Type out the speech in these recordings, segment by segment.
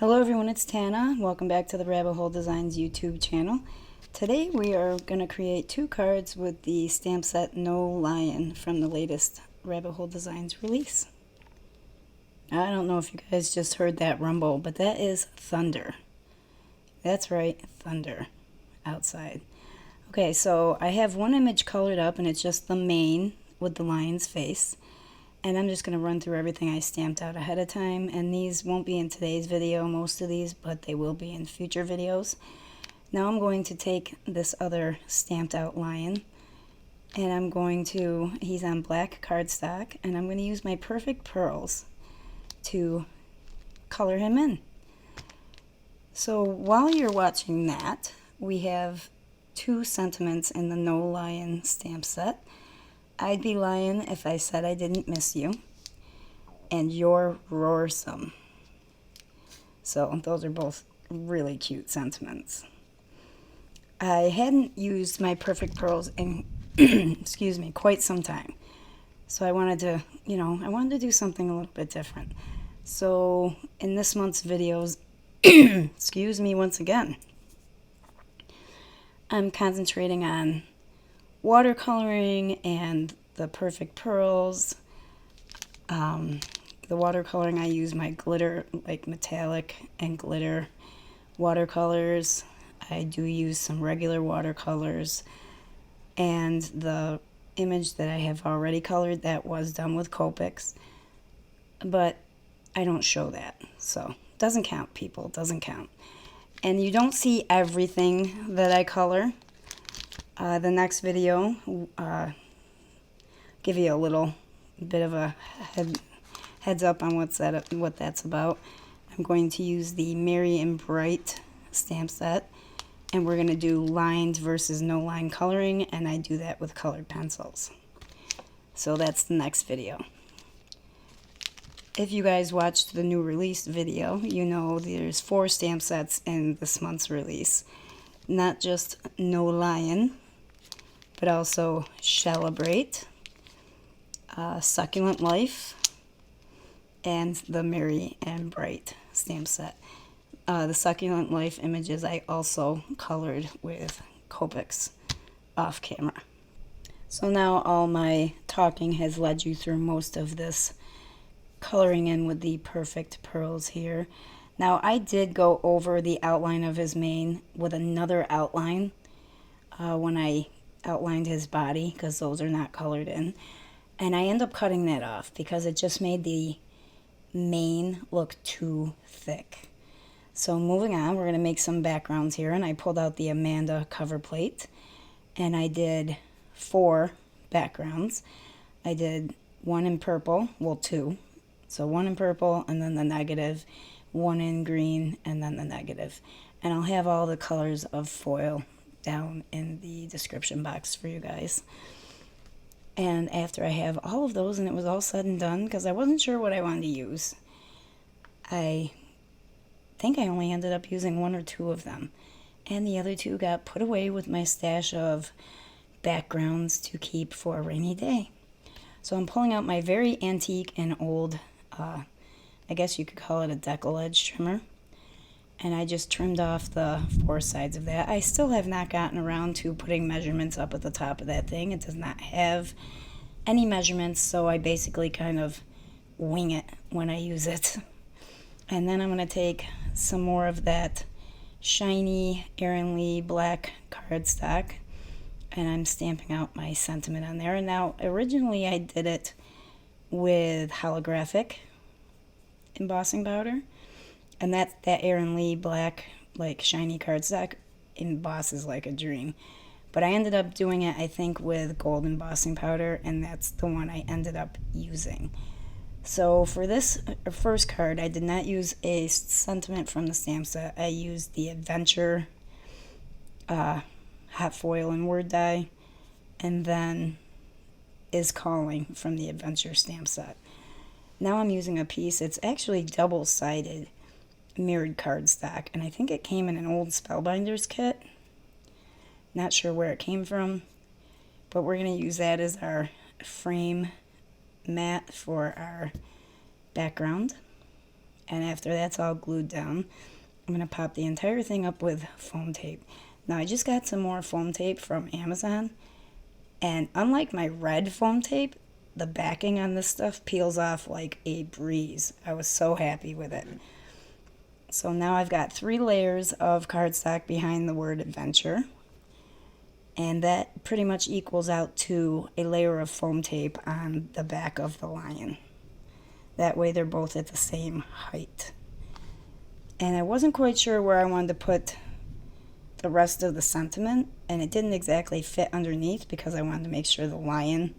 Hello everyone, it's Tana. Welcome back to the Rabbit Hole Designs YouTube channel. Today we are going to create two cards with the stamp set No Lion from the latest Rabbit Hole Designs release. I don't know if you guys just heard that rumble, but that is thunder. That's right, thunder outside. Okay, so I have one image colored up and it's just the mane with the lion's face. And I'm just going to run through everything I stamped out ahead of time. And these won't be in today's video, most of these, but they will be in future videos. Now I'm going to take this other stamped out lion. And I'm going to, he's on black cardstock. And I'm going to use my Perfect Pearls to color him in. So while you're watching that, we have two sentiments in the No Lion stamp set. I'd be lying if I said I didn't miss you, and you're roarsome. So those are both really cute sentiments. I hadn't used my Perfect Pearls in, excuse me, quite some time. So I wanted to, I wanted to do something a little bit different. So in this month's videos, excuse me once again, I'm concentrating on watercoloring and the Perfect Pearls. The watercoloring, I use my glitter, like metallic and glitter watercolors. I do use some regular watercolors. And the image that I have already colored, that was done with Copics. But I don't show that. So, doesn't count, people. Doesn't count. And you don't see everything that I color. The next video, give you a little bit of a heads up on what that's about. I'm going to use the Merry and Bright stamp set, and we're going to do lines versus no line coloring, and I do that with colored pencils. So that's the next video. If you guys watched the new release video, you know there's 4 stamp sets in this month's release. Not just No Lion, but also Celebrate, Succulent Life, and the Merry and Bright stamp set. The Succulent Life images I also colored with Copics off camera. So now all my talking has led you through most of this coloring in with the Perfect Pearls here. Now I did go over the outline of his mane with another outline when I outlined his body, because those are not colored in, and I end up cutting that off because it just made the mane look too thick. So moving on, we're going to make some backgrounds here, and I pulled out the Amanda cover plate and I did 4 backgrounds. I did 1 in purple, well 2, so 1 in purple and then the negative, 1 in green and then the negative, and I'll have all the colors of foil down in the description box for you guys. And after I have all of those and it was all said and done, because I wasn't sure what I wanted to use, I think I only ended up using 1 or 2 of them, and the other 2 got put away with my stash of backgrounds to keep for a rainy day. So I'm pulling out my very antique and old, I guess you could call it a decal edge trimmer, and I just trimmed off the 4 sides of that. I still have not gotten around to putting measurements up at the top of that thing. It does not have any measurements, so I basically kind of wing it when I use it. And then I'm going to take some more of that shiny Erin Lee black cardstock, and I'm stamping out my sentiment on there. And now originally I did it with holographic embossing powder, and that Erin Lee black, like shiny cardstock, embosses like a dream. But I ended up doing it, I think, with gold embossing powder, and that's the one I ended up using. So for this first card, I did not use a sentiment from the stamp set. I used the Adventure hot foil and word die, and then Is Calling from the Adventure stamp set. Now I'm using a piece, it's actually double-sided mirrored cardstock, and I think it came in an old Spellbinders kit. Not sure where it came from, but we're going to use that as our frame mat for our background. And after that's all glued down, I'm going to pop the entire thing up with foam tape. Now I just got some more foam tape from Amazon, and unlike my red foam tape, the backing on this stuff peels off like a breeze. I was so happy with it. So now I've got 3 layers of cardstock behind the word adventure, and that pretty much equals out to a layer of foam tape on the back of the lion. That way they're both at the same height. And I wasn't quite sure where I wanted to put the rest of the sentiment, and it didn't exactly fit underneath because I wanted to make sure the lion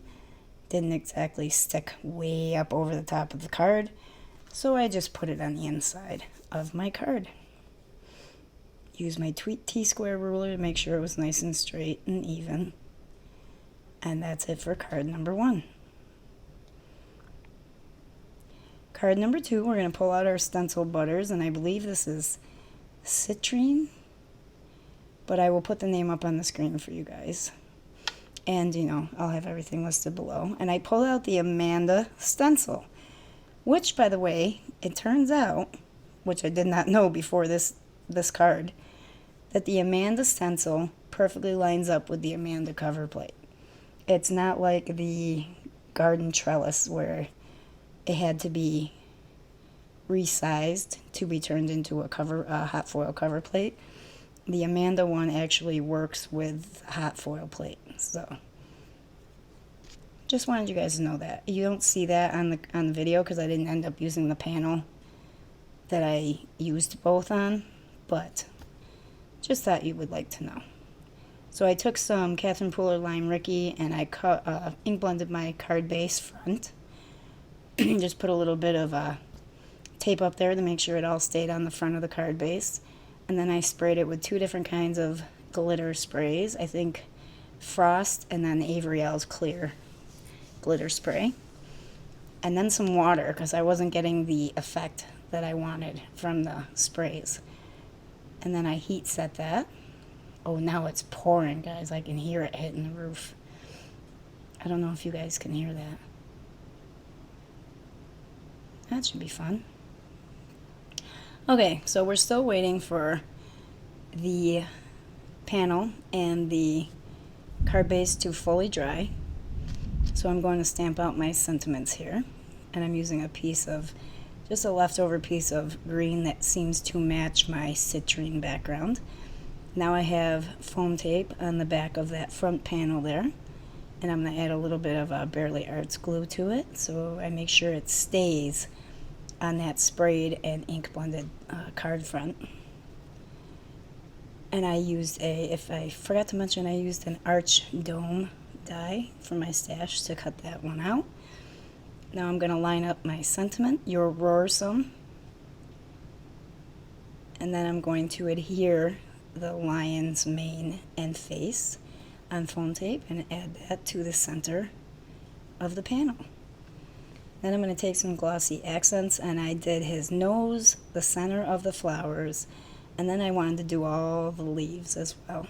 didn't exactly stick way up over the top of the card. So I just put it on the inside of my card. Use my T-square ruler to make sure it was nice and straight and even. And that's it for card number 1. Card number 2, we're going to pull out our stencil butters, and I believe this is citrine, but I will put the name up on the screen for you guys. And, you know, I'll have everything listed below. And I pulled out the Amanda stencil, which, by the way, it turns out, which I did not know before this card, that the Amanda stencil perfectly lines up with the Amanda cover plate. It's not like the garden trellis where it had to be resized to be turned into a hot foil cover plate. The Amanda one actually works with hot foil plate. So just wanted you guys to know that. You don't see that on the video because I didn't end up using the panel that I used both on, but just thought you would like to know. So I took some Catherine Pooler Lime Ricky and I ink blended my card base front. Just put a little bit of tape up there to make sure it all stayed on the front of the card base. And then I sprayed it with 2 different kinds of glitter sprays. I think Frost and then Avery's Clear glitter spray. And then some water because I wasn't getting the effect that I wanted from the sprays. And then I heat set that. Oh, now it's pouring, guys. I can hear it hitting the roof. I don't know if you guys can hear that. That should be fun. Okay, so we're still waiting for the panel and the card base to fully dry. So I'm going to stamp out my sentiments here. And I'm using just a leftover piece of green that seems to match my citrine background. Now I have foam tape on the back of that front panel there. And I'm going to add a little bit of Bearly Arts glue to it so I make sure it stays on that sprayed and ink blended card front. And I used if I forgot to mention, I used an arch dome die from my stash to cut that one out. Now I'm going to line up my sentiment, your roar some. And then I'm going to adhere the lion's mane and face on foam tape and add that to the center of the panel. Then I'm going to take some glossy accents, and I did his nose, the center of the flowers, and then I wanted to do all the leaves as well.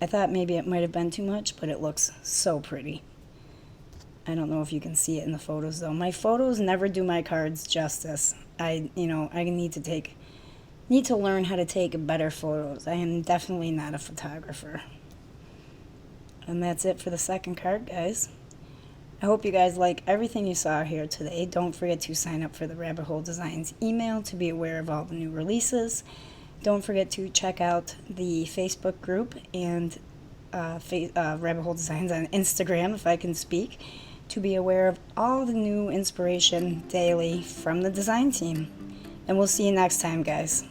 I thought maybe it might have been too much, but it looks so pretty. I don't know if you can see it in the photos though. My photos never do my cards justice. I need to learn how to take better photos. I am definitely not a photographer. And that's it for the second card, guys. I hope you guys like everything you saw here today. Don't forget to sign up for the Rabbit Hole Designs email to be aware of all the new releases. Don't forget to check out the Facebook group and Rabbit Hole Designs on Instagram, if I can speak, to be aware of all the new inspiration daily from the design team. And we'll see you next time, guys.